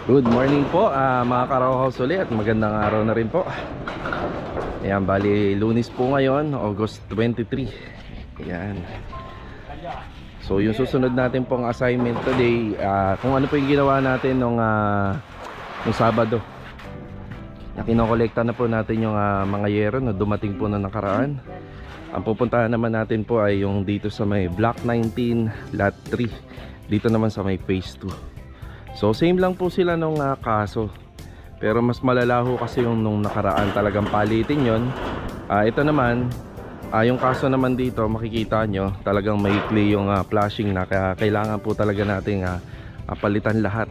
Good morning po mga ka-Raw House ulit at magandang araw na rin po. Ayan, bali Lunes po ngayon, August 23. Ayan. So yung susunod natin pong assignment today, kung ano po yung ginawa natin nung Sabado, na kinokolekta na po natin yung mga yero na dumating po na nakaraan. Ang pupuntahan naman natin po ay yung dito sa may Block 19 Lot 3, dito naman sa may Phase 2. So same lang po sila nung kaso, pero mas malalaho kasi yung nung nakaraan, talagang palitin yon. Ito naman, yung kaso naman dito, makikita nyo talagang maikli yung flashing na, kaya kailangan po talaga nating palitan lahat.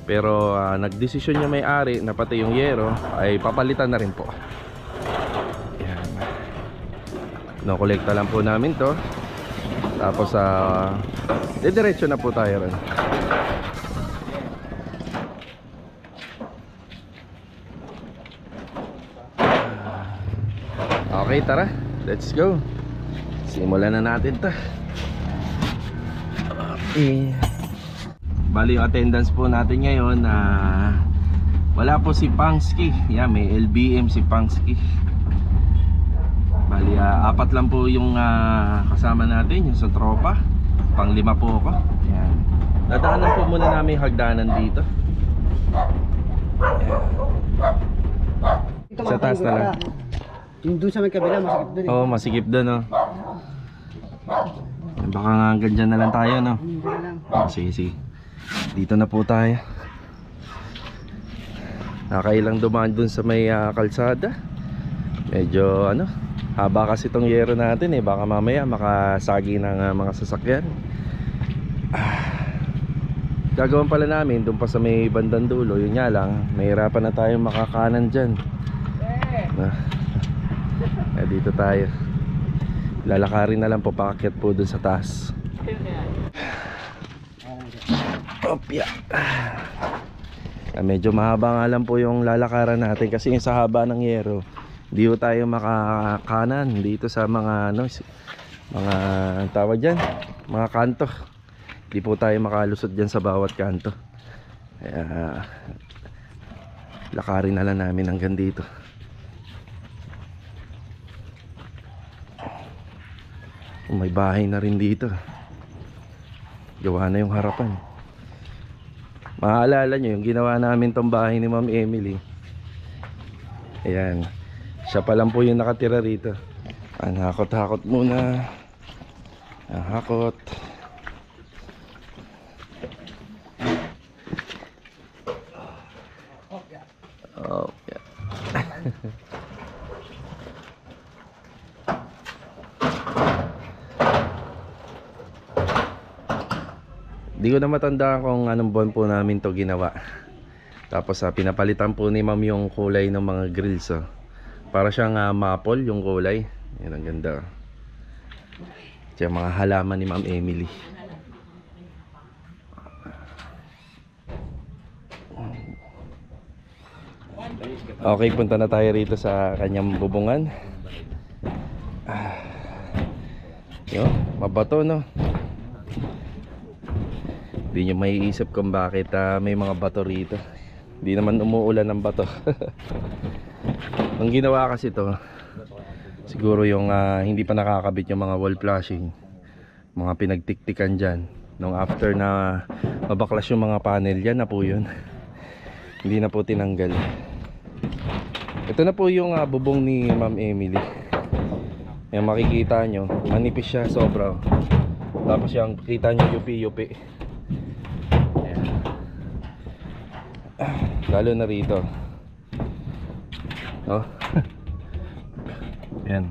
Pero nagdesisyon yung may-ari na pati yung yero ay papalitan na rin po. Ayan. Kolekta lang po namin to, tapos diretso na po tayo rin. Okay, tara, let's go. Simulan na natin to. Okay. Bali yung attendance po natin ngayon, wala po si Pangsky. Yan, may LBM si Pangsky. Bali 4 lang po yung kasama natin, yung sa tropa. Pang-5 po ako. Yan. Dadaanan po muna namin yung hagdanan dito. Yan. Sa taas na lang. Yung doon sa may kabila, masikip doon eh. Oo, masikip doon, no? Baka nga ganyan na lang tayo, no? Sige, sige. Dito na po tayo. Nakailang dumaan doon sa may kalsada. Medyo, haba kasi itong yero natin eh. Baka mamaya makasagi ng mga sasakyan. Gagawin pala namin doon pa sa may bandang dulo. Yun nga lang, mahirapan na tayong makakanan dyan. Dito tayo. Lalakarin na lang po, paakyat po dun sa taas. Opya. Medyo mahaba nga lang po yung lalakaran natin kasi yung sa haba ng yero, di po tayo makakanan dito sa mga mga tawag dyan, mga kanto. Di po tayo makalusot dyan sa bawat kanto. Kaya lakarin na lang namin hanggang dito. May bahay na rin dito. Gawa na yung harapan. Maaalala nyo yung ginawa namin tong bahay ni Ma'am Emily. Ayan, siya pa lang po yung nakatira rito. Hakot-hakot muna. Hakot. Oh, yeah. Di ko na matandaan kung anong buwan po namin to ginawa. Tapos pinapalitan po ni ma'am yung kulay ng mga grills. Para siyang maple yung kulay. Yan, ang ganda. Yung mga halaman ni Ma'am Emily. Okay, punta na tayo rito sa kanyang bubungan. Yo, mabato, no? Hindi nyo maiisip kung bakit may mga bato rito. Hindi naman umuulan ng bato. Ang ginawa kasi to, siguro yung hindi pa nakakabit yung mga wall flashing, mga pinagtiktikan dyan. Nung after na mabaklas yung mga panel, yan na po yun. Hindi na po tinanggal. Ito na po yung bubong ni Ma'am Emily. Yan, makikita nyo, manipis siya sobra. Tapos yung kita nyo yupi-yupi. Lalo na rito, no? Yan,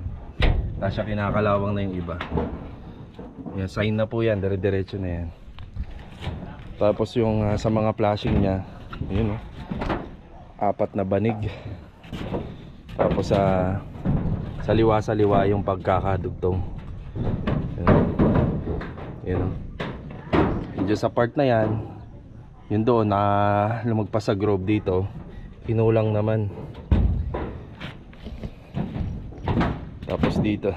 tapos kinakalawang na yung iba. Yan, sign na po yan, dire-diretso na yan. Tapos yung sa mga flashing nya, yun, 4 na banig. Tapos sa liwa yung pagkakadugtong. Yan. Medyo sa part na yan, yun doon na lumagpas sa grove dito, kinulang naman. Tapos dito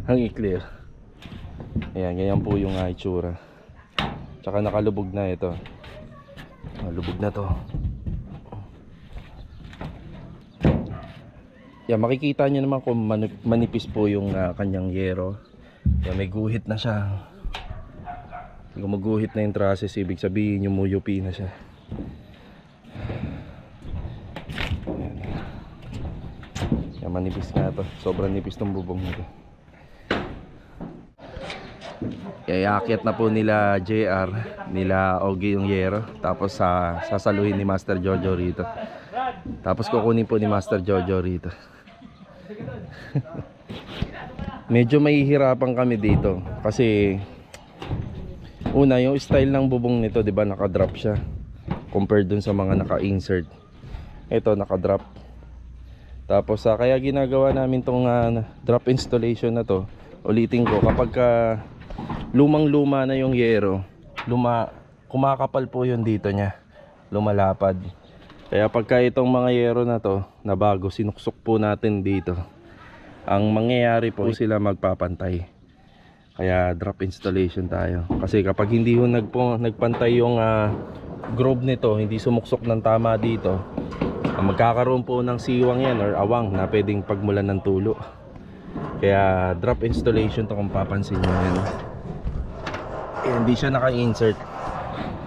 ang i-clear. Ayan, ganyan po yung itsura. Tsaka nakalubog na ito. Lubog na to. Yan, makikita nyo naman kung manipis po yung kanyang yero. Yan, may guhit na siya. Kung maguhit na yung trusses, ibig sabihin yung muyupi na siya. Yan, manipis nga to. Sobrang nipis ng bubong nito. Iakyat na po nila JR, nila Ogie yung yero. Tapos sasaluhin ni Master Jojo rito. Tapos kukunin po ni Master Jojo rito. Medyo mahihirapan kami dito kasi una, yung style ng bubong nito, 'di ba, naka-drop siya compared dun sa mga naka-insert. Ito naka-drop. Tapos kaya ginagawa namin tong drop installation na to. Ulitin ko, kapag lumang-luma na yung yero, kumakapal po yun dito niya, lumalapad. Kaya pagka itong mga yero na to na bago, sinuksok po natin dito, ang mangyayari po sila magpapantay. Kaya drop installation tayo. Kasi kapag hindi ho nagpantay yung groove nito, hindi sumuksok ng tama dito, magkakaroon po ng siwang yan or awang na pwedeng pagmulan ng tulo. Kaya drop installation to kung papansin nyo yan. Hindi siya naka-insert.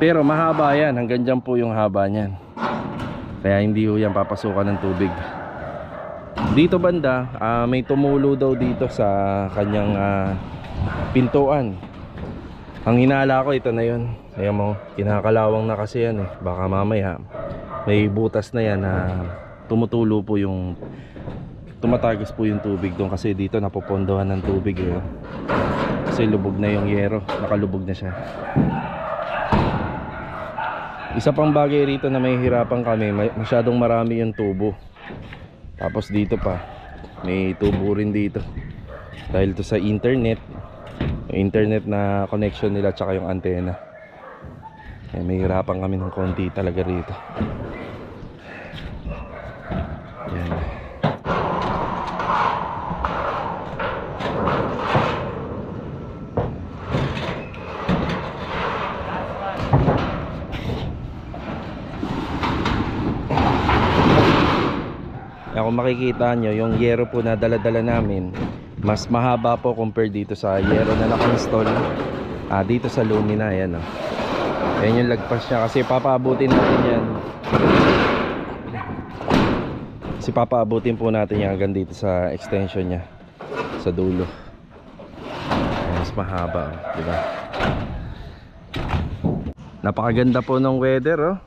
Pero mahaba yan, hanggang dyan po yung haba niyan. Kaya hindi ho yan papasukan ng tubig. Dito banda, may tumulo daw dito sa kanyang pintuan. Ang hinala ko, ito na yun. Ayan mo, kinakalawang na kasi yan eh. Baka mamaya may butas na yan na tumutulo po yung, tumatagos po yung tubig doon. Kasi dito napopondohan ng tubig eh. Kasi lubog na yung yero, nakalubog na siya. Isa pang bagay rito na may hirapan kami, masyadong marami yung tubo. Tapos dito pa, may tubo rin dito. Dahil to sa internet, yung internet na connection nila tsaka yung antena. May hirapan kami ng konti talaga rito. Yan. Kung makikita nyo, yung yero po na dala-dala namin, mas mahaba po compare dito sa yero na naka-install dito sa Lumina. Ayan, oh. Ayan yung lagpas niya kasi papaabutin natin yan. Kasi papaabutin po natin yan hanggang dito sa extension niya sa dulo. Ayan, mas mahaba, oh, diba? Napakaganda po ng weather, oh.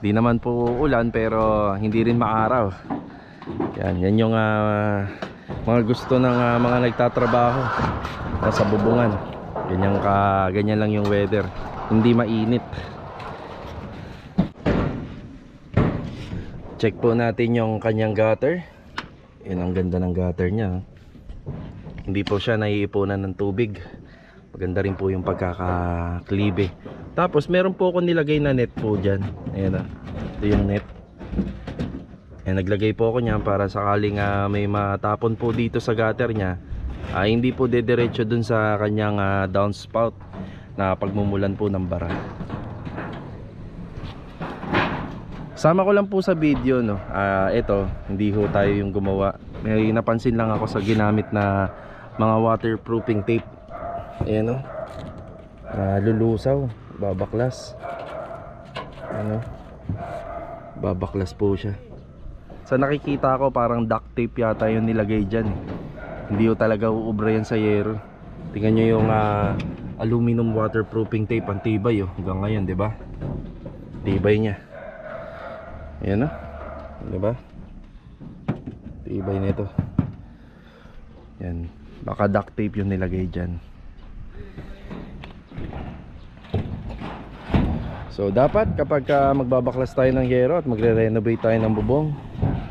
Di naman po ulan pero hindi rin maaraw. Yan yung mga gusto ng mga nagtatrabaho sa bubungan. Ganyan lang yung weather. Hindi mainit. Check po natin yung kanyang gutter. Yan, ang ganda ng gutter niya. Hindi po siya naiipunan ng tubig. Maganda rin po yung pagkakaklibe. Tapos meron po ako nilagay na net po dyan. Ayan, ito yung net. Ayan, naglagay po ako niyan para sakaling may matapon po dito sa gutter niya, hindi po dediretso dun sa kanyang downspout na pagmumulan po ng bara. Sama ko lang po sa video, no. Ito, hindi ho tayo yung gumawa. May napansin lang ako sa ginamit na mga waterproofing tape. Ayan, no. Lulusaw, babaklas. Ano? Babaklas po siya. Sa nakikita ko parang duct tape yata yung nilagay dyan eh. Hindi ko talaga uubra yan sa yero. Tingnan nyo yung aluminum waterproofing tape. Ang tibay oh. Hanggang ngayon, diba? Tibay niya. Ayan, no? Diba? Tibay nito. Yan. Baka duct tape yung nilagay dyan. So dapat kapag magbabaklas tayo ng yero at magre-renovate tayo ng bubong,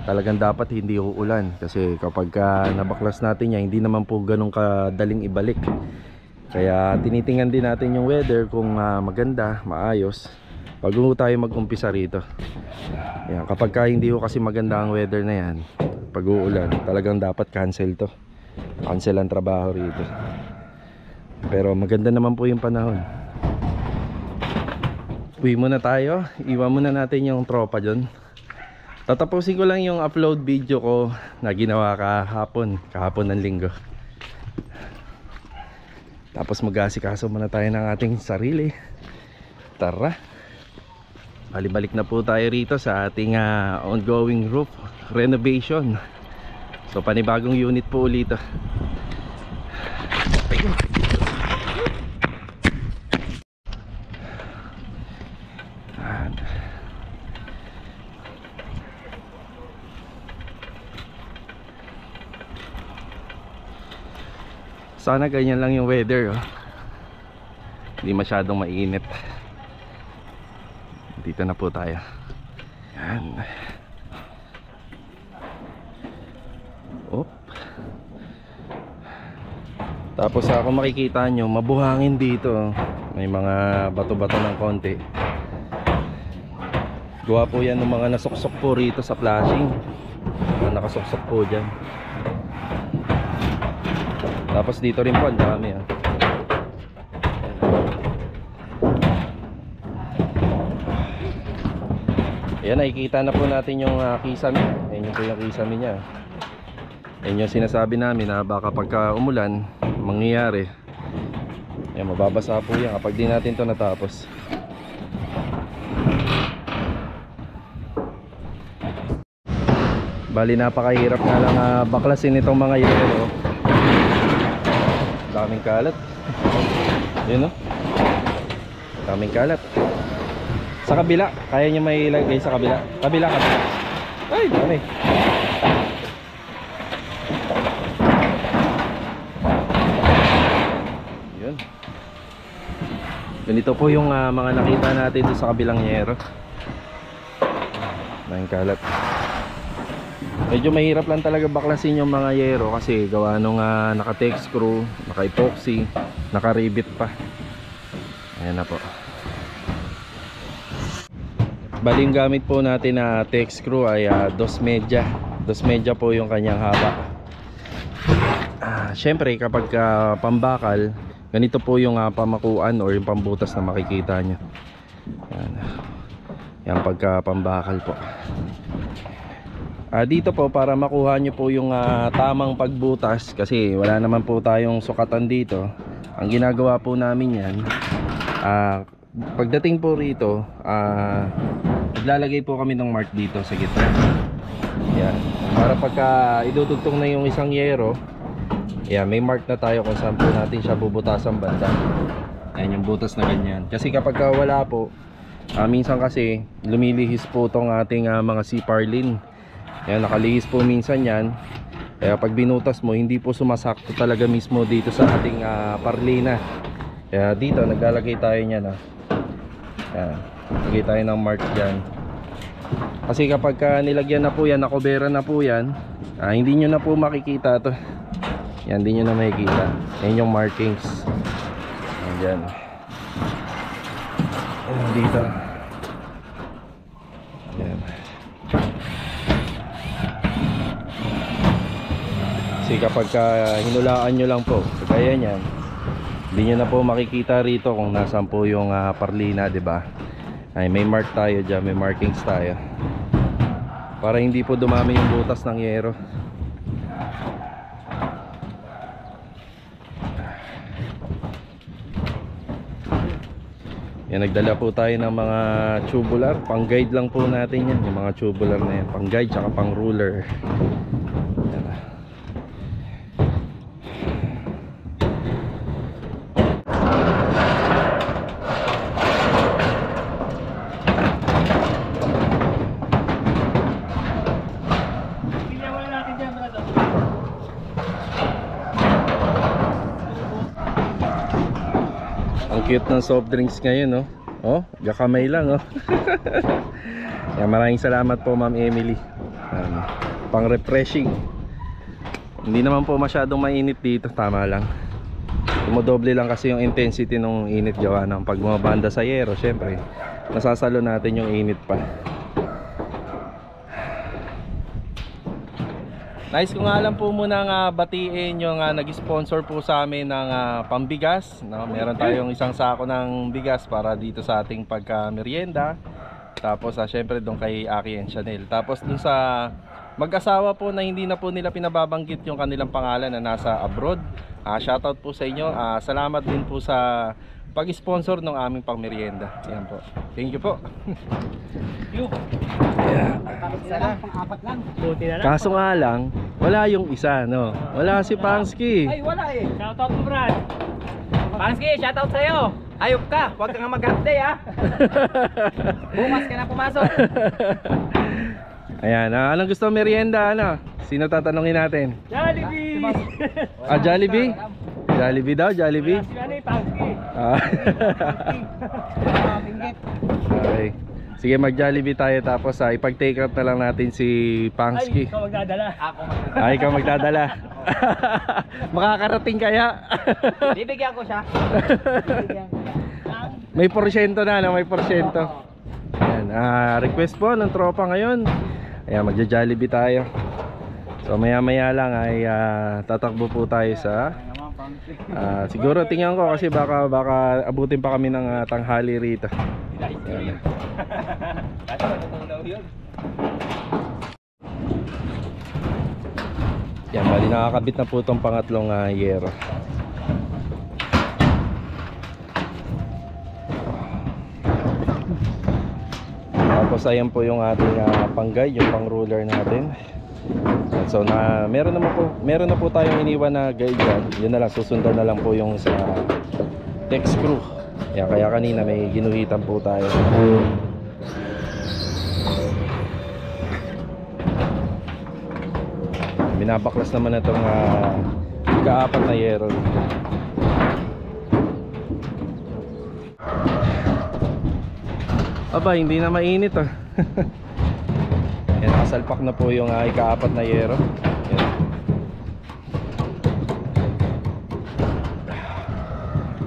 talagang dapat hindi uulan. Kasi kapag nabaklas natin yan, hindi naman po ganun kadaling ibalik. Kaya tinitingnan din natin yung weather kung maganda, maayos, bago tayo mag-umpisa rito. Yan, kapag hindi kasi maganda ang weather na yan, pag uulan, talagang dapat cancel to. Cancel ang trabaho rito. Pero maganda naman po yung panahon. Uwi muna tayo. Iwan muna natin yung tropa dyan. Tatapusin ko lang yung upload video ko na ginawa kahapon ng linggo. Tapos mag-asikaso muna tayo ng ating sarili. Tara. Balik na po tayo rito sa ating ongoing roof renovation. So panibagong unit po ulit. Sana ganyan lang yung weather, oh. Hindi masyadong mainit. Dito na po tayo. Yan. Op. Tapos ako makikita nyo, mabuhangin dito. May mga bato-bato ng konti. Gawa po yan ng mga nasuksok po rito sa flashing. Mga nakasuksok po dyan. Tapos dito rin po ang dami, ah. Ayan, nakikita na po natin yung kisame. Ayan yung po yung kisame niya. Ayan yung sinasabi namin na baka pagka umulan mangyayari. Ayan, mababasa po yan kapag di natin to natapos. Bali napakahirap nga lang baklasin itong mga yero. Daming kalat. Yun, no? Daming kalat. Sa kabila, kaya nyo may ilagay sa kabila. Kabila. Ay, dami. Yun. Ganito po yung mga nakita natin doon sa kabilang yero. Daming kalat. Medyo mahirap lang talaga baklasin yung mga yero kasi gawa nung naka-tex screw, naka-epoxy, naka-rivet pa. Ayan na po. Bali yung gamit po natin na tex screw ay 2 media. 2 media po yung kanyang haba. Syempre kapag pambakal, ganito po yung pamakuan or yung pambutas na makikita nyo. Ayan. Yan pagka pambakal po. Dito po para makuha nyo po yung tamang pagbutas kasi wala naman po tayong sukatan dito. Ang ginagawa po namin yan, pagdating po rito, naglalagay po kami ng mark dito sa gitna. Yan. Para pagka idudugtong na yung isang yero, yan, may mark na tayo kung saan po natin siya bubutasan banda. Ayan yung butas na ganyan. Kasi kapag wala po, minsan kasi lumilihis po tong ating mga C-Parlin. Ayan, nakalihis po minsan yan. Kaya pag binutas mo, hindi po sumasakto talaga mismo dito sa ating parlina. Kaya dito, naglalagay tayo niyan. Ayan, lagay tayo ng mark dyan. Kasi kapag nilagyan na po yan, nakobera na po yan, hindi nyo na po makikita to. Yan, hindi nyo na makikita. Yan yung markings. Ayan. Ayan dito. Ayan. Kasi kapag hinulaan nyo lang po, kagaya nyan, hindi nyo na po makikita rito kung nasaan po yung parlina, diba? Ay, may mark tayo dyan, may markings tayo para hindi po dumami yung butas ng yero. Yan, nagdala po tayo ng mga tubular. Pang guide lang po natin yan, yung mga tubular na yan, pang guide tsaka pang ruler. Yan. Ang cute ng soft drinks ngayon, no? Oh, gakamay lang, oh. Yan, maraming salamat po, Ma'am Emily. Pang refreshing. Hindi naman po masyadong mainit dito, tama lang. Dumodoble lang kasi yung intensity ng init gawa ng pag bumabanda sa yero. Syempre, nasasalo natin yung init pa. Nais ko nga lang po muna batiin yung nag-sponsor po sa amin ng pambigas, no? Meron tayong isang sako ng bigas para dito sa ating pagka-merienda. Tapos syempre doon kay Aki and Chanel. Tapos doon sa mag-asawa po na hindi na po nila pinababanggit yung kanilang pangalan na nasa abroad, shoutout po sa inyo. Salamat din po sa pag-sponsor ng aming pang-merienda. Yan po. Thank you po. Yeah. Pang-apat lang. Buti na lang. Kaso nga lang, wala yung isa, no? Wala si Pangsky. Ay, wala eh. Shoutout mo, Brad. Pansky, shoutout sa'yo. Ayop ka, huwag ka nga mag-update ha. Bukas ka na pumasok. Ayan, anong gusto merienda, ano? Sino tatanungin natin? Jollibee! Jollibee? Jollibee daw, Jollibee? Si ano yung Pansky? Okay. Sige, mag-Jollibee tayo tapos ipag-take out na lang natin si Pangsky. Ay, ikaw magdadala. Ako magdadala. Ay, ikaw magdadala. Makakarating kaya? Bibigyan ko siya. May porsyento na, no? May porsyento. Ayan, request po ng tropa ngayon. Ayan, magja-Jollibee tayo. So maya-maya lang ay tatakbo po tayo sa siguro tingnan ko kasi baka abutin pa kami ng tanghali rito. Ayan. Yan, bali nakakabit na po itong pangatlong yero. Tapos ayan po yung ating pang-guide, yung pang-ruler natin. So meron na po tayong iniwan na guide dyan. Yun na lang, susundan na lang po yung sa tech screw. Yan, kaya kanina may ginuhitan po tayo. Binabaklas naman na itong ika-apat na yero. Aba, hindi na mainit ah. Yan, nakasalpak na po yung ika-apat na yero. Yan.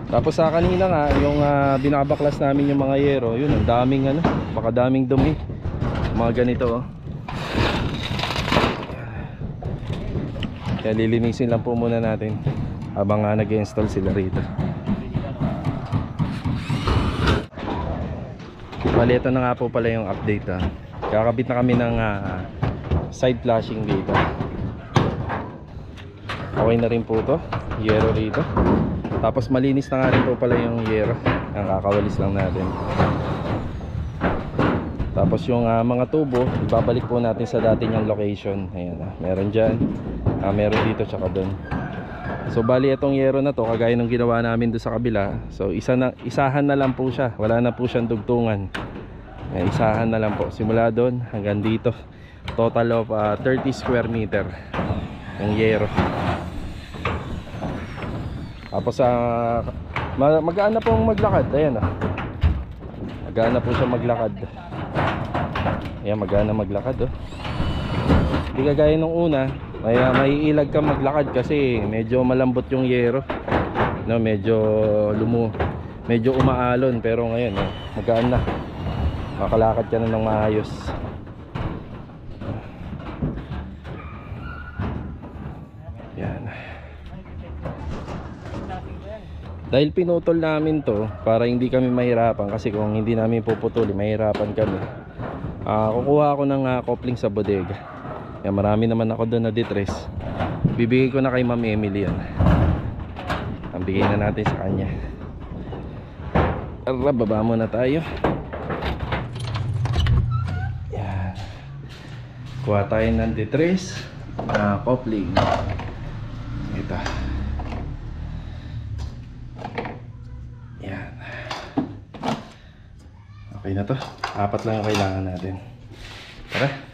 Tapos kanina nga, yung binabaklas namin yung mga yero, yun, ang daming baka daming dumi. Mga ganito oh. Kaya lilinisin lang po muna natin habang nag-install sila rito. Bali, ito na nga po pala yung update Kakabit na kami ng side flashing dito. Okay na rin po to, yero rito. Tapos malinis na nga rin po pala yung yero. Ang kakawalis lang natin. Tapos yung mga tubo, ibabalik po natin sa dati niyang location. Ayan, meron dyan, meron dito tsaka doon. So bali itong yero na to, kagaya ng ginawa namin doon sa kabila. So isahan na lang po siya. Wala na po siyang dugtungan. Isahan na lang po. Simula doon hanggang dito. Total of 30 square meter yung yero. Tapos magaan na pong maglakad. Ayan magaan na po siya maglakad. Ayan, magaan na maglakad hindi kagaya nung una. May ilag ka maglakad kasi medyo malambot yung yero, no, medyo umaalon. Pero ngayon magaan na, makalakad ka na ng maayos. Yan. Dahil pinutol namin to para hindi kami mahirapan, kasi kung hindi namin puputulin mahirapan kami. Kukuha ako ng coupling sa bodega. Yan, marami naman ako doon na detress. Bibigay ko na kay Ma'am Emily yan. Ang bigay na natin sa kanya. Tara, baba muna tayo. Yan. Kuha tayo ng detress coupling. Ito. Yan. Okay na to. 4 lang yung kailangan natin. Tara.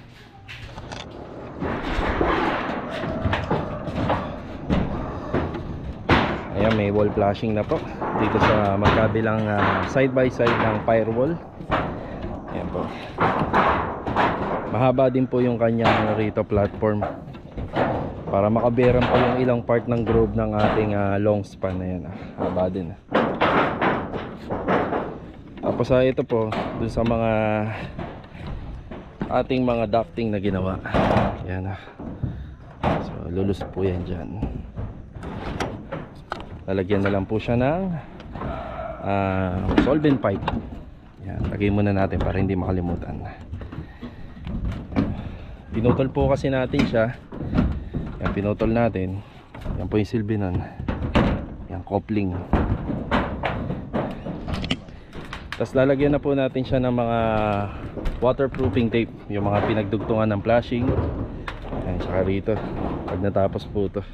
Ayan, may wall flashing na po dito sa magkabilang side by side ng firewall. Ayan po. Mahaba din po yung kanyang rito platform para makaberan po yung ilang part ng groove ng ating long span. Ayan, haba din. Tapos ito po dun sa mga ating mga ducting na ginawa. Ayan Lulusot po yan dyan. Lalagyan na lang po siya ng solvent pipe. Yan, lagay muna natin para hindi makalimutan. Pinutol po kasi natin siya. Yan, pinutol natin. Yan po yung silbi nun. Yan, coupling. Tapos lalagyan na po natin siya ng mga waterproofing tape, yung mga pinagdugtungan ng flashing. Yan, saka rito pag natapos po to.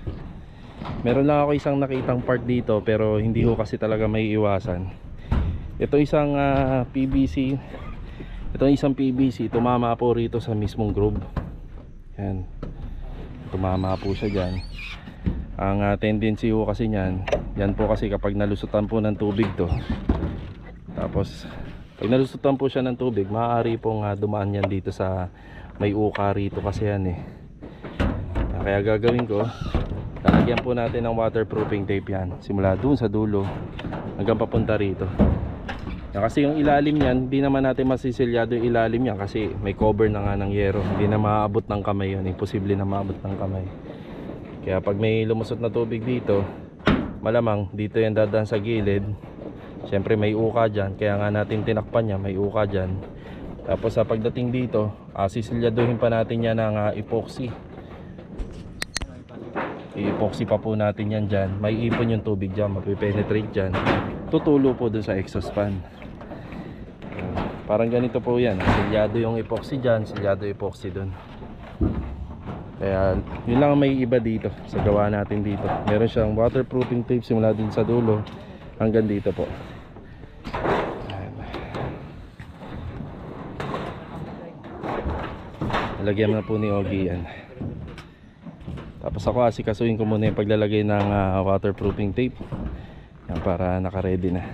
Meron lang ako isang nakitang part dito, pero hindi ho kasi talaga may iwasan. Ito isang PVC. Ito isang PVC, tumama po rito sa mismong groove. Yan, tumama po siya dyan. Ang tendency ho kasi nyan, yan po kasi kapag nalusutan po ng tubig to, tapos pag nalusutan po siya ng tubig, maaari pong dumaan yan dito sa may uka rito kasi yan eh. Kaya gagawin ko, lalagyan po natin ng waterproofing tape yan, simula dun sa dulo hanggang papunta rito. Yan, kasi yung ilalim yan, hindi naman natin masisilyado yung ilalim yan kasi may cover na nga ng yero. Hindi na maabot ng kamay yun, imposible na maabot ng kamay. Kaya pag may lumusot na tubig dito, malamang dito yan dadaan sa gilid. Siyempre may uka dyan, kaya nga natin tinakpan niya, may uka dyan. Tapos sa pagdating dito, sisilyaduhin pa natin yan ng epoxy. I-epoxy pa po natin yan dyan. May ipon yung tubig dyan, mapipenetrate dyan. Tutulo po dun sa exhaust fan. Parang ganito po yan, silyado yung epoxy dyan, silyado epoxy dun. Kaya yun lang may iba dito sa gawa natin dito. Meron siyang waterproofing tape simula dun sa dulo hanggang dito po. Lagyan na po ni Ogie yan. Tapos ako asikasuhin ko muna yung paglalagay ng waterproofing tape yan, para naka-ready na.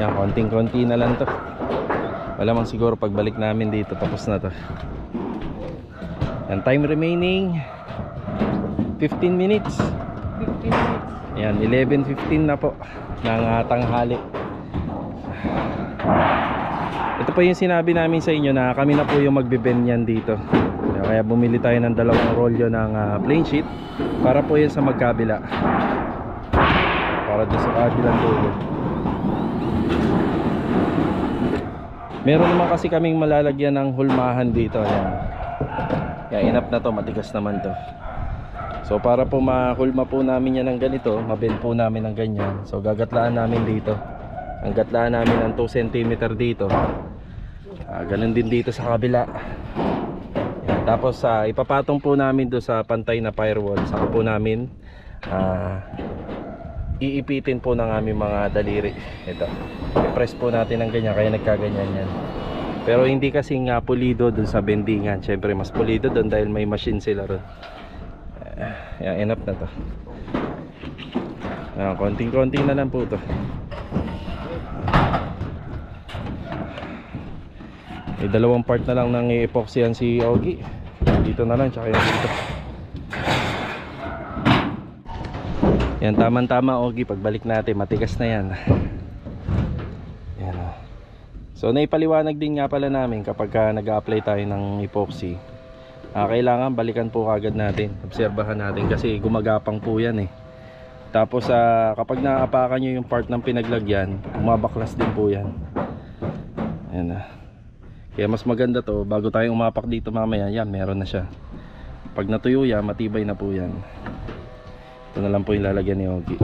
Yan, konting-konti na lang to. Malamang siguro pagbalik namin dito tapos na to. Yan, time remaining 15 minutes. 15 minutes. Yan, 11:15 na po ng tanghali. Ito po yung sinabi namin sa inyo na kami na po yung magbe-bend yan dito. Kaya bumili tayo ng dalawang rolyo ng plain sheet para po yan sa magkabila. Para doon sa kabilang dulo. Meron naman kasi kaming malalagyan ng hulmahan dito. Ayan. Kaya enough na to, matigas naman to. So para po mahulma po namin yan ng ganito, mabend po namin ng ganyan. So gagatlaan namin dito. Ang gatlaan namin ng 2 cm dito. Ganun din dito sa kabila. Ayan. Tapos ipapatong po namin do sa pantay na firewall. Saka po namin iipitin po ng aming mga daliri. Ito, i-press po natin ng ganyan, kaya nagkaganyan yan. Pero hindi kasing pulido dun sa bendingan. Siyempre mas pulido dun dahil may machine sila ron. Yan, enough na to. Konting-konti na lang po to. May dalawang part na lang ng epoxyan si Ogie. Dito na lang, tsaka yung dito. Yan, tama-tama Ogie, pagbalik natin matigas na yan. Yan. So naipaliwanag din nga pala namin kapag nag-a-apply tayo ng epoxy, kailangan balikan po kagad natin, obserbahan natin kasi gumagapang po yan eh. Tapos kapag naapakan nyo yung part ng pinaglagyan, umabaklas din po yan. Yan. Kaya mas maganda to, bago tayo umapak dito mamaya, yan, meron na siya. Pag natuyo yan, matibay na po yan. Ito na lang po yung lalagyan ni Ogie.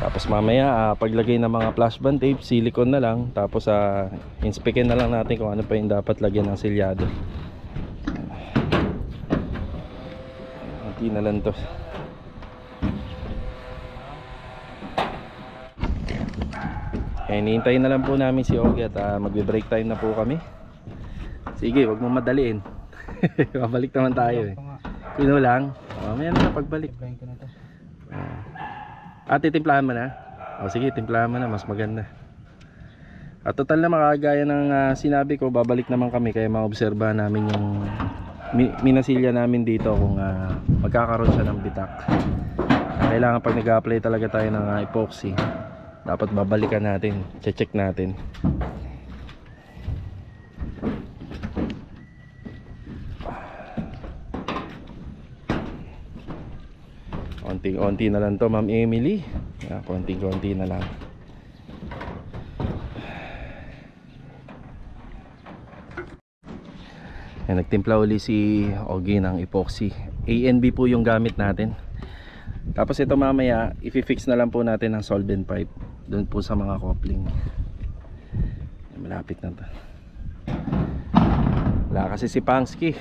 Tapos mamaya paglagay ng mga flash band tape, silicone na lang. Tapos inspekin na lang natin kung ano pa yung dapat lagyan ng selyado. konti na lang to. Hinihintay na lang po namin si Ogie at magbe-break time na po kami. Sige, wag mo madaliin. Babalik naman tayo eh. Kuno lang. Mamaya na pagbalik. Titimplahan mo na? Sige, timplahan mo na, mas maganda. At total na makagaya ng sinabi ko, babalik naman kami kaya maobserbahan namin yung minasilya namin dito kung magkakaroon siya ng bitak. Kailangan pag nag-apply talaga tayo ng epoxy, dapat babalikan natin, check natin. Konting-konti na lang to, Ma'am Emily. Konting-konti na lang. Nagtimpla uli si Ogie ng epoxy. A&B po yung gamit natin. Tapos ito mamaya i-fix na lang po natin ang solvent pipe doon po sa mga coupling. Malapit na to. Wala kasi si Pangsky.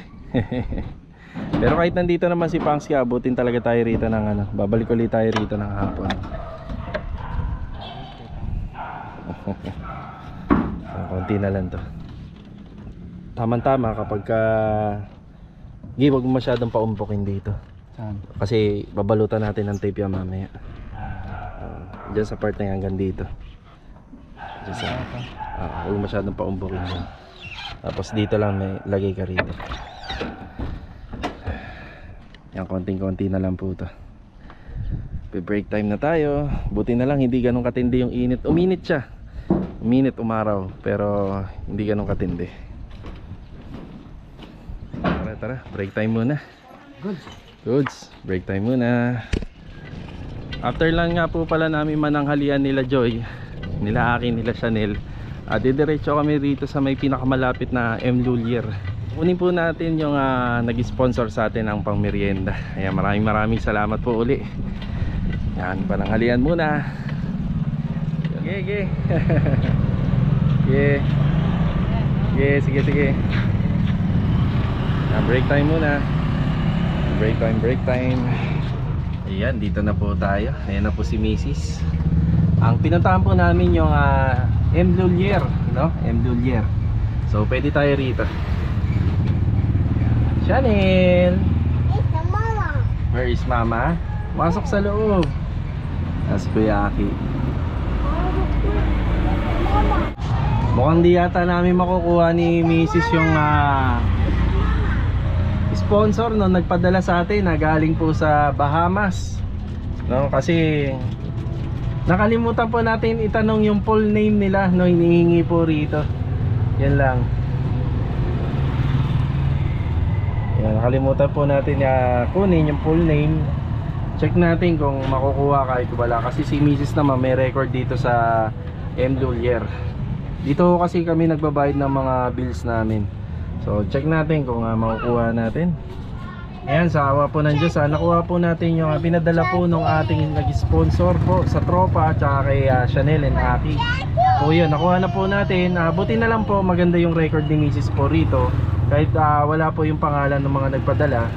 Pero kahit nandito naman si Pangsky, abutin talaga tayo rito ng babalik ulit tayo rito ng hapon. Konti na lang to. Tama-tama kapag wag mo masyadong paumpukin dito. Saan? Kasi babalutan natin ng tape yan mamaya. Diyan sa part na yan hanggang dito. Huwag mo masyadong paumpukin yan. Tapos dito lang may lagay ka rito. Yan, konting-konti na lang po ito. Break time na tayo. Buti na lang hindi ganun katindi yung init. Uminit siya. Uminit, umaraw. Pero hindi ganun katindi. Tara, break time muna. Goods, break time muna. After lang nga po pala namin mananghalian nila Joy, nila Aki, nila Chanel, didiretso kami rito sa may pinakamalapit na M. Lulier. Kunin po natin yung nag-sponsor sa atin ng pangmerienda. Ayan, maraming salamat po uli. Yan, pananghalian muna. Sige. Sige. Break time muna. Break time. Ayan, dito na po tayo. Ayan na po si Mrs. Ang pinuntahan po namin yung M. Lulier, no? M. Lulier. So pwede tayo rito. Chanel, where is mama? Masok sa loob. Si Kuya Aki. Mukhang di yata namin makukuha ni Mrs. yung sponsor no, nagpadala sa atin na galing po sa Bahamas, no? Kasi nakalimutan po natin itanong yung full name nila, no? Hinihingi po rito. Yan lang. Yan, nakalimutan po natin kunin yung full name. Check natin kung makukuha kahit wala, kasi si Mrs. naman may record dito sa M. Lulier. Dito kasi kami nagbabayad ng mga bills namin. So check natin kung makukuha natin. Ayan, sa awa po ng Diyos, nakuha po natin yung pinadala po nung ating nag-sponsor po sa tropa at saka kay Chanel and Aki. So yun, nakuha na po natin. Buti na lang po maganda yung record ni Mrs. po rito. Kahit wala po yung pangalan ng mga nagpadala,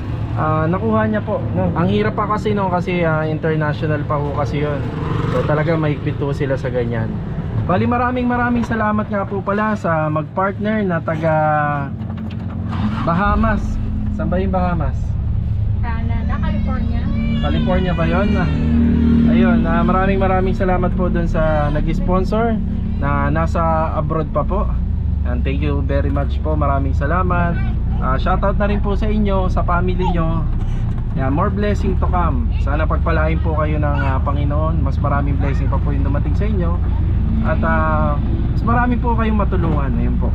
nakuha niya po, no? Ang hirap pa kasi no, kasi international pa po kasi yun. So talaga mahigpit po sila sa ganyan. Bali, maraming salamat nga po pala sa mag-partner na taga Bahamas. Saan ba yung Bahamas? Canada, California. California ba yun? Ayun, maraming salamat po dun sa nag-sponsor na nasa abroad pa po. And thank you very much po, maraming salamat. Shoutout na rin po sa inyo, sa family nyo. Yan, more blessing to come. Sana pagpalain po kayo ng Panginoon. Mas maraming blessing pa po yung dumating sa inyo. At mas marami po kayong matulungan. Ayun po.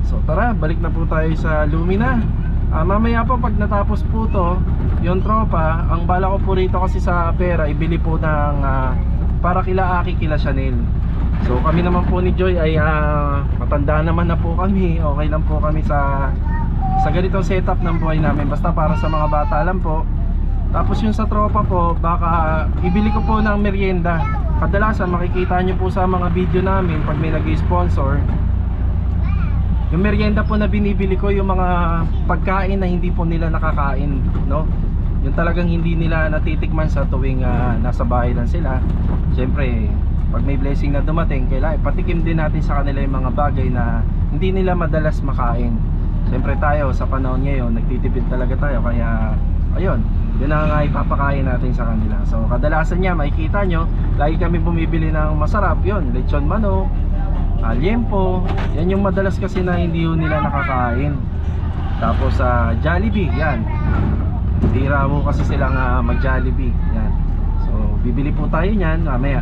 So tara, balik na po tayo sa Lumina. Mamaya po pag natapos po to, yung tropa, ang bala ko po rito kasi sa pera, ibili po ng para kila Aki, kila Chanel. So kami naman po ni Joy ay matanda naman na po kami. Okay lang po kami sa ganitong setup ng buhay namin. Basta para sa mga bata lang po. Tapos yung sa tropa po, baka ibili ko po ng merienda. Kadalasan makikita nyo po sa mga video namin pag may nag-sponsor, Yung merienda po na binibili ko, yung mga pagkain na hindi po nila nakakain, no? Yung talagang hindi nila natitikman sa tuwing nasa bahay lang sila. Siyempre, pag may blessing na dumating, kailangan patikim din natin sa kanila yung mga bagay na hindi nila madalas makain. Siyempre tayo sa panahon ngayon, nagtitipid talaga tayo, kaya ayun, yun ang ipapakain natin sa kanila. So kadalasan niya, makikita nyo, lagi kami bumibili ng masarap, yun, lechon manok, liempo, yan yung madalas kasi na hindi nila nakakain. Tapos Jollibee, yan, bira mo kasi silang mag Jollibee, yan. So bibili po tayo nyan mamaya.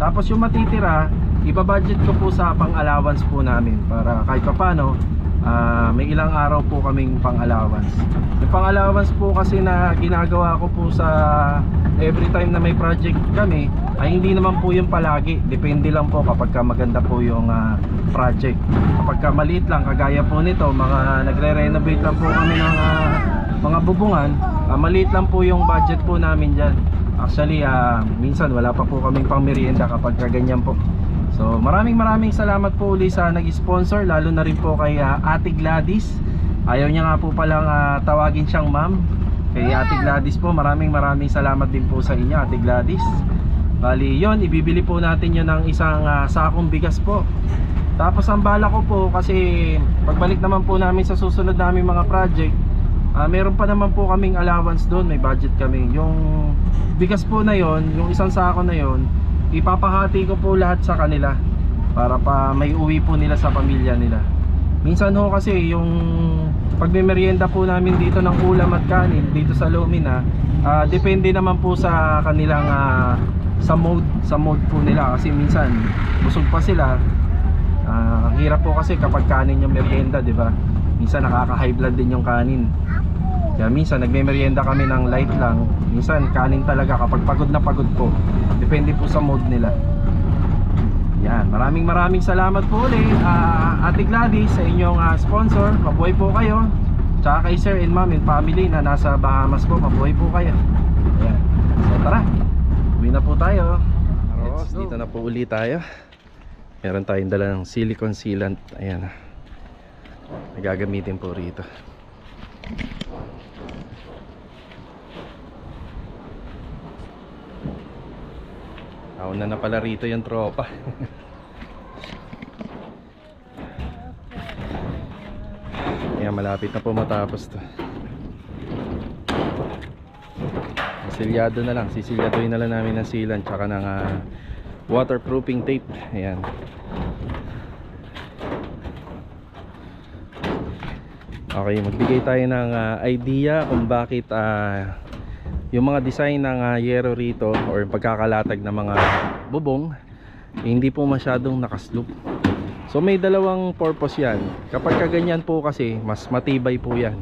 Tapos yung matitira, ibabudget ko po sa pang-allowance po namin para kahit papano may ilang araw po kaming pang-allowance. Yung pang-allowance po kasi na ginagawa ko po sa every time na may project kami ay hindi naman po yung palagi. Depende lang po kapag maganda po yung project. Kapag maliit lang, kagaya po nito, mga nagre-renovate lang po kami ng mga bubungan, maliit lang po yung budget po namin dyan. Actually, minsan wala pa po kaming pang merienda kapag ganyan po. So maraming salamat po uli sa nag-sponsor, lalo na rin po kay Ate Gladys. Ayaw niya nga po palang tawagin siyang ma'am. Kay Ate Gladys po, maraming salamat din po sa inyo, Ate Gladys. Bali yon, ibibili po natin yun ng isang sakong bigas po. Tapos ang bala ko po, kasi pagbalik naman po namin sa susunod namin mga project, meron pa naman po kaming allowance doon, may budget kami. Yung bigas po na yon, yung isang sako na yon, ipapahati ko po lahat sa kanila para pa may uwi po nila sa pamilya nila. Minsan ho kasi yung pagme-merienda po namin dito ng ulam at kanin dito sa Lumina, depende naman po sa kanilang sa mode po nila, kasi minsan busog pa sila. Hirap po kasi kapag kanin yung merienda, di ba? Minsan nakaka-high blood din yung kanin. Kaya minsan nagme-merienda kami ng light lang. Minsan kanin talaga kapag pagod na pagod po. Depende po sa mood nila. Yan, maraming salamat po ulit Ate Gladys sa inyong sponsor. Mabuhay po kayo. Tsaka kay Sir and Ma'am and family na nasa Bahamas po, mabuhay po kayo. Yan. So tara, uwi na po tayo. Dito na po uli tayo. Meron tayong dala ng silicone sealant. Ayan, nagagamitin po rito. Nauna na pala rito yung tropa. Ayan, malapit na po matapos to. Silyado na lang, sisilyadoin na lang namin ng sealant tsaka ng waterproofing tape. Ayan. Okay, magbigay tayo ng idea kung bakit yung mga design ng yero rito or yung pagkakalatag ng mga bubong hindi po masyadong nakasloop. So may dalawang purpose yan. Kapag kaganyan po kasi mas matibay po yan.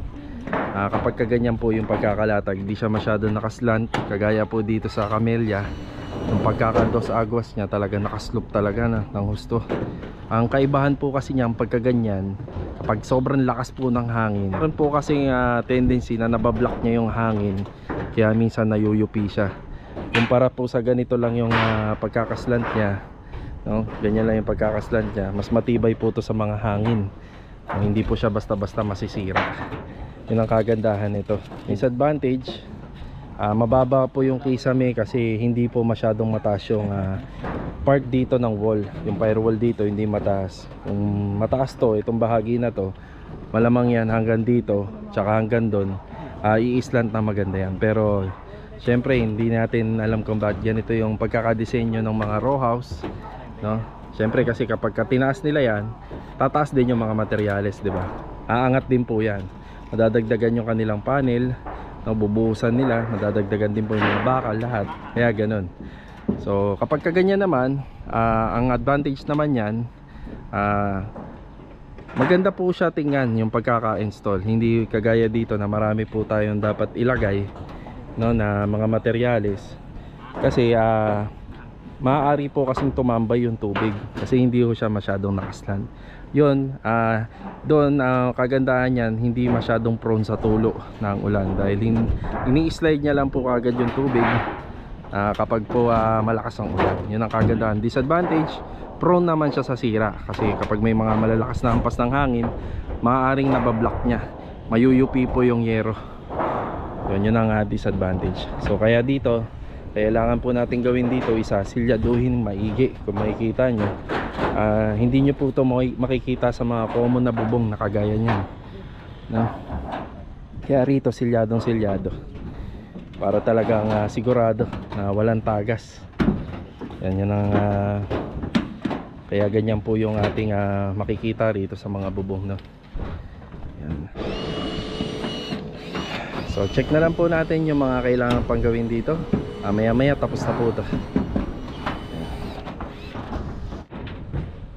Kapag kaganyan po yung pagkakalatag, hindi siya masyadong nakaslant. Kagaya po dito sa Camellia, yung pagkakados agwas niya talaga nakasloop talaga na ng husto. Ang kaibahan po kasi niya pagkaganyan, kapag sobrang lakas po ng hangin, meron po kasi tendency na nabablock niya yung hangin, kaya minsan nayuyupi siya. Kumpara po sa ganito lang yung pagkakaslant niya, no? Ganyan lang yung pagkakaslant niya, mas matibay po to sa mga hangin. Hindi po siya basta-basta masisira. Yun ang kagandahan nito. Disadvantage, mababa po yung kisame kasi hindi po masyadong mataas yung part dito ng wall. Yung firewall dito hindi mataas. Kung mataas to, itong bahagi na to, malamang yan hanggang dito tsaka hanggang doon, i-slant na maganda yan. Pero syempre hindi natin alam kung bakit ganito yung pagkakadesenyo ng mga row house, no? Syempre kasi kapag tinaas nila yan, tataas din yung mga materyales, di ba? Aangat din po yan, madadagdagan yung kanilang panel, no? Bubuhusan nila, madadagdagan din po yung mga bakal, lahat. Kaya ganun. So kapag kaganyan naman, ang advantage naman yan, maganda po siya tingnan yung pagkaka-install. Hindi kagaya dito na marami po tayong dapat ilagay, no, na mga materyales. Kasi maaari po kasing tumambay yung tubig kasi hindi po siya masyadong nakaslan. Yun, doon kagandahan yan, hindi masyadong prone sa tulo ng ulan dahil ini-slide niya lang po kagad yung tubig kapag po malakas ang ulan. Yun ang kagandahan. Disadvantage, prone naman siya sa sira. Kasi kapag may mga malalakas na hampas ng hangin, maaaring nabablock niya, mayuyupi po yung yero. Yun ang disadvantage. So kaya dito, kailangan po natin gawin dito, silyaduhin maigi. Kung makikita nyo, hindi nyo po ito makikita sa mga common na bubong na kagaya nyan, no? Kaya rito silyadong silyado para talagang sigurado na walang tagas. Yan ang kaya ganyan po yung ating makikita rito sa mga bubong, no? Yan. So check na lang po natin yung mga kailangan pang gawin dito. Maya maya tapos na po ito.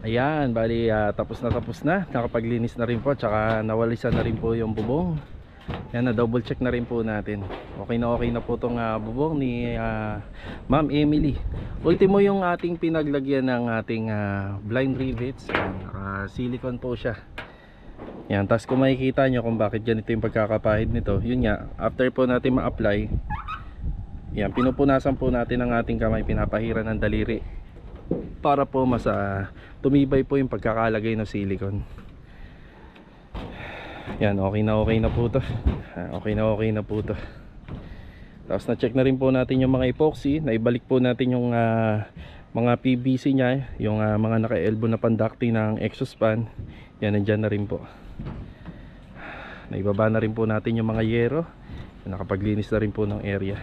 Ayan, bali tapos na. Nakapaglinis na rin po, tsaka nawalisan na rin po yung bubong. Yan, na double check na rin po natin. Okay na po itong bubong ni Ma'am Emily. Ultimo yung ating pinaglagyan ng ating blind rivets. Silicone po siya. Yan, tapos kung makikita nyo kung bakit ganito yung pagkakapahid nito, yun nga, after po natin ma-apply, yan, pinupunasan po natin ang ating kamay, pinapahiran ng daliri para po mas tumibay po yung pagkakalagay ng silicone. Yan, okay na po to. Okay na po to. Tapos na-check na rin po natin yung mga epoxy. Naibalik po natin yung mga PVC nya, yung mga naka-elbow na panducting ng exhaust fan. Yan, nandyan na rin po. Naibaba na rin po natin yung mga yero. Nakapaglinis na rin po ng area.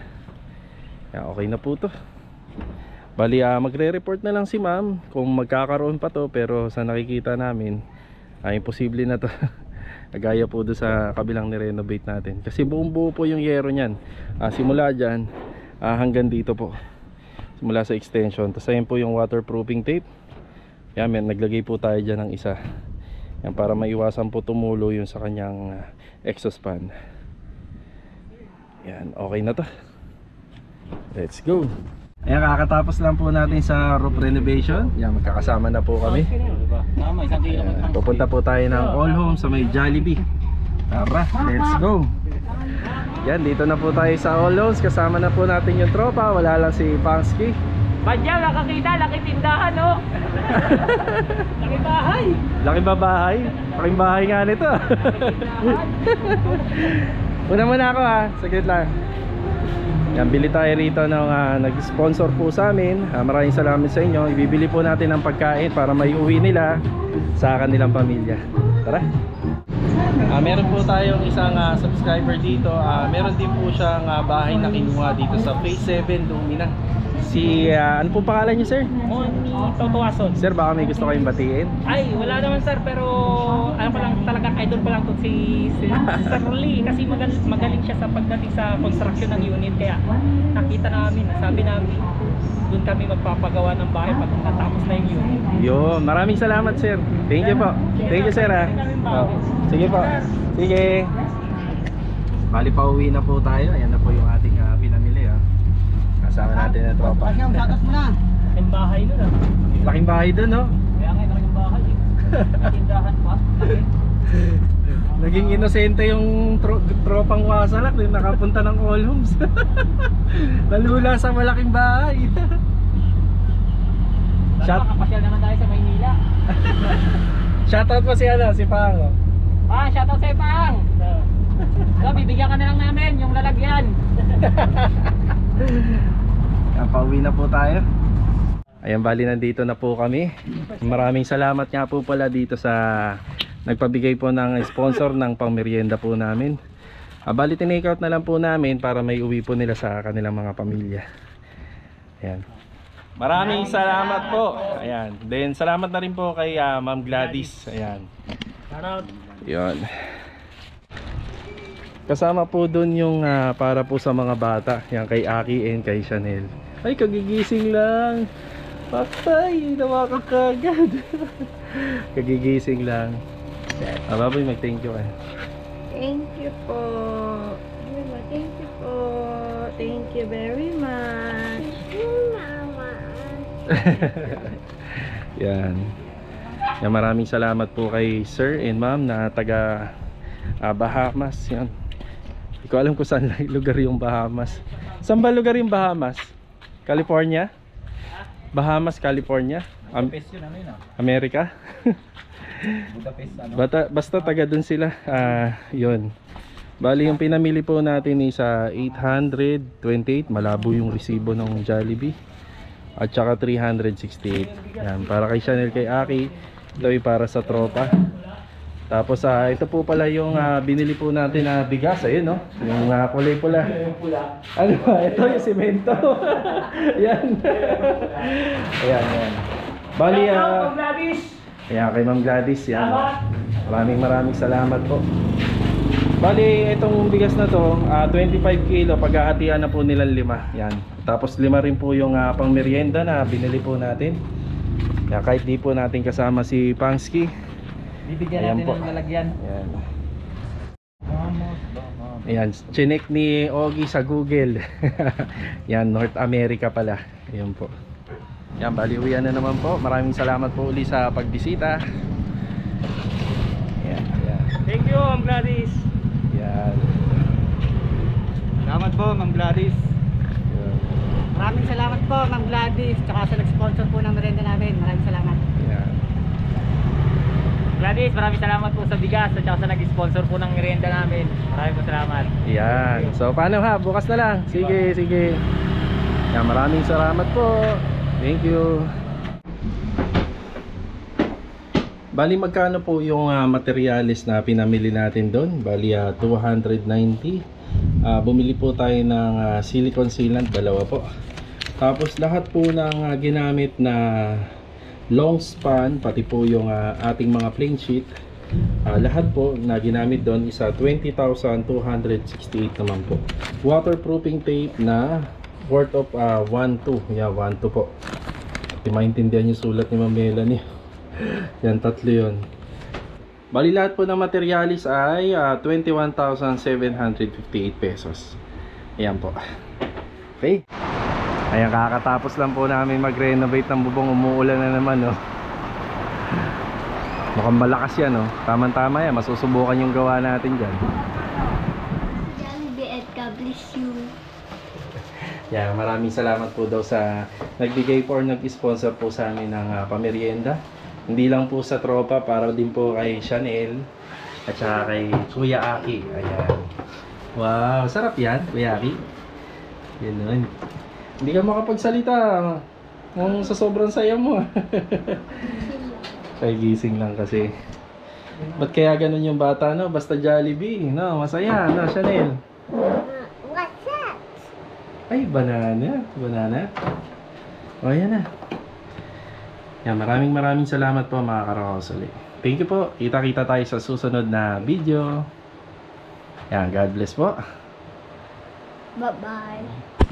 Yan, okay na po to. Bali, magre-report na lang si ma'am kung magkakaroon pa to, pero sa nakikita namin, imposible na to. Gaya po doon sa kabilang ni-renovate natin. Kasi buong buo po yung yero nyan. Simula dyan hanggang dito po. Simula sa extension. Tapos ayun po yung waterproofing tape. Yan, naglagay po tayo dyan ng isa. Yan, para maiwasan po tumulo yung sa kanyang exhaust fan. Yan, okay na to. Let's go. Ayan, kakatapos lang po natin sa roof renovation. Yan, magkakasama na po kami. Ayan, pupunta po tayo ng All Home sa may Jollibee. Tara, let's go. Yan, dito na po tayo sa All Homes. Kasama na po natin yung tropa. Wala lang si Pangsky. Badyaw, nakakita, laki tindahan, no? Laki bahay. Laki ba bahay? Laking bahay nga nito. Muna ako saglit lang. Yan, bili tayo rito ng nag-sponsor po sa amin. Maraming salamat sa inyo. Ibibili po natin ng pagkain para maiuwi nila sa kanilang pamilya. Tara. Meron po tayong isang subscriber dito. Meron din po siyang bahay na kinuha dito sa Phase 7 Lumina. Si ano po pangalan niyo, sir? Moni Totoason. Sir, baka may gusto kayong batiin? Ay, wala naman sir, pero ano pa lang, talagang idol pa lang to si Sir Lee, kasi magaling siya sa pagdating sa construction ng unit. Kaya nakita namin, sabi namin, doon kami magpapagawa ng bahay pag natapos na yung unit. Yo, maraming salamat, sir. Thank you po. Thank you, sir. Sige po. Sige. Bali, pauwi na po tayo. Ayan na po yung ating pinamili. Kasama natin ang tropa. Yung bahay nun Laking bahay dun, no? Kaya nga yung bahay tindahan pa. Naging inosente yung tropang wasalak din nakapunta ng All Homes. Nalula sa malaking bahay. Nakapasyal naman tayo sa Maynila. Shoutout po si Pango. Shoutout sa Pang. So, bibigyan ka na lang namin yung lalagyan. Pauwi na po tayo. Ayan, bali nandito na po kami. Maraming salamat nga po pala dito sa nagpabigay po ng sponsor ng pangmerienda po namin. Bali tinake out na lang po namin para may uwi po nila sa kanilang mga pamilya. Ayan. Maraming salamat po. Ayan. Then salamat na rin po kay Ma'am Gladys. Ayan. Ayan. Kasama po dun yung para po sa mga bata. Yan kay Aki and kay Chanel. Ay, kagigising lang. Patay, nawakan ka agad. Kagigising lang. Baboy, mag-thank you ka. Thank you po. Thank you po. Thank you very much. Yan. Yan, maraming salamat po kay Sir and Ma'am na taga Bahamas. Yan. Hindi ko alam kung saan lugar yung Bahamas. Saan ba lugar yung Bahamas? California? Bahamas, California, Budapest yun, ano yun ah? Amerika. Budapest, ano? Basta taga dun sila. Yun. Bali yung pinamili po natin is 828. Malabo yung resibo ng Jollibee. At saka 368. Yan, para kay Chanel, kay Aki. Ito ay para sa tropa. Tapos ito po pala yung binili po natin na bigas. Ayun, no? Yung kulay pula. Ano ba? Ito yung simento. Yan. Ayan, yan. Bali, ayan, kay Ma'am Gladys. Yan. Maraming salamat po. Bali, itong bigas na to, 25 kilo, paghahatian na po nilang 5. Yan. Tapos 5 rin po yung pang merienda na binili po natin. Kaya kahit di po natin kasama si Pangsky, Bibigyan ayan natin po. ng lalagyan. Ayan. Ayan, chinek ni Ogie sa Google. Yan, North America pala. Ayan po. Yan, bali uwian na naman po. Maraming salamat po uli sa pagbisita. Ayan, ayan. Thank you, Ma'am Gladys. Yan. Salamat po, Ma'am Gladys. Ayan. Maraming salamat po, Ma'am Gladys, tsaka sa nag-sponsor po ng merienda namin. Maraming salamat. Ayan. Gladys, maraming salamat po sa bigas at saka sa nag-sponsor po ng merienda namin. Maraming po salamat. Yan. So paano ha? Bukas na lang. Sige, sige. Yan, maraming salamat po. Thank you. Bali magkano po yung materialis na pinamili natin doon? Bali 290. Bumili po tayo ng silicone sealant, dalawa po. Tapos lahat po ng ginamit na long span, pati po yung ating mga plain sheet, lahat po na ginamit doon is 20,268 naman po. Waterproofing tape na worth of 1,200. Yeah, 1,200 po. Hindi maintindihan yung sulat ni Ma'am Melanie. Yan, 3 yun. Bali lahat po ng materialis ay 21,758 pesos. Ayan po. Okay. Ayan, kakatapos lang po namin mag-renovate ng bubong. Umuulan na naman, no. Mukhang malakas yan, no. Tama-tama yan, masusubukan yung gawa natin dyan. Jollibee at God bless you. Yan, maraming salamat po daw sa nagbigay po or nag-sponsor po sa amin ng pamerienda. Hindi lang po sa tropa, para din po kay Chanel at saka kay Kuya Aki. Ayan. Wow, sarap yan, Kuya Aki. Yan. Hindi ka makapagsalita kung sa sobrang saya mo. Kaya gising lang kasi. Ba't kaya ganun yung bata, no? Basta Jollibee, no? Masaya, no, Chanel? What's that? Ay, banana. Banana. O, yan na. Yan, maraming salamat po mga karakosoli. Thank you po. Kita-kita tayo sa susunod na video. Yan, God bless po. Bye-bye.